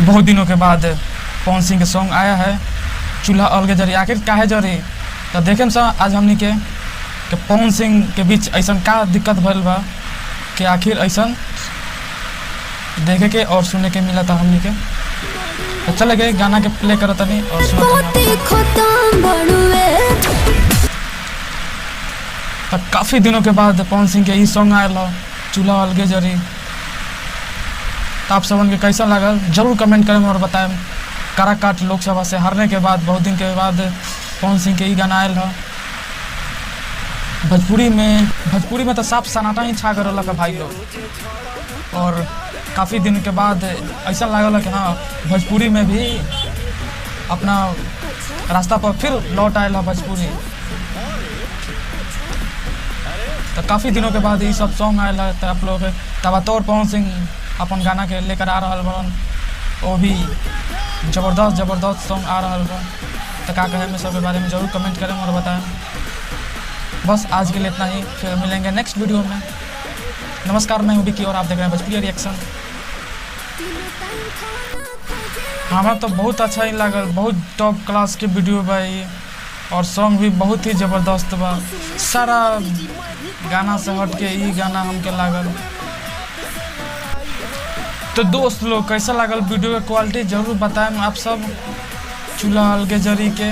बहुत दिनों के बाद पवन सिंह के सॉन्ग आया है चूल्हा अलगे जरी। आखिर काहे जरी तो देखे सा आज हमनी के पवन सिंह के बीच ऐसा का दिक्कत भइल बा कि आखिर ऐसा देखे के और सुने के मिला था हमनी के। तो चले गए गाना के प्ले करत नहीं और तो काफ़ी दिनों के बाद पवन सिंह के ई सॉन्ग आयल हो चूल्हा अलगे जरी। तो आप सबन के कैसा लगा जरूर कमेंट करें और बताएं। काराकाट लोकसभा से हारने के बाद बहुत दिन के बाद पवन सिंह के ही गाना आयल है। भोजपुरी में तो साफ सन्नाटा ही छा गया का भाई लोग। और काफ़ी दिन के बाद ऐसा लगल कि हाँ भोजपुरी में भी अपना रास्ता पर फिर लौट आयल है भोजपुरी। तो काफ़ी दिनों के बाद ये सब सॉन्ग आयल है। तो आप लोग तबातौर पवन सिंह अपन गाना के लेकर आ रहा बन वो भी ज़बरदस्त सॉन्ग आ रहा बा। तो क्या कहें मैं सब के बारे में ज़रूर कमेंट करें और बताएं। बस आज के लिए इतना ही, फिर मिलेंगे नेक्स्ट वीडियो में। नमस्कार, मैं हूँ विकी और आप देख रहे हैं भोजपुरी रिएक्शन। हमारा तो बहुत अच्छा ही लागल, बहुत टॉप क्लास के वीडियो बा और सॉन्ग भी बहुत ही ज़बरदस्त बा। सारा गाना से हट के ये गाना हमके लागल। तो दोस्त लोग कैसा लागल वीडियो का क्वालिटी जरूर बताएं आप सब चूल्हा अलगे जरी के।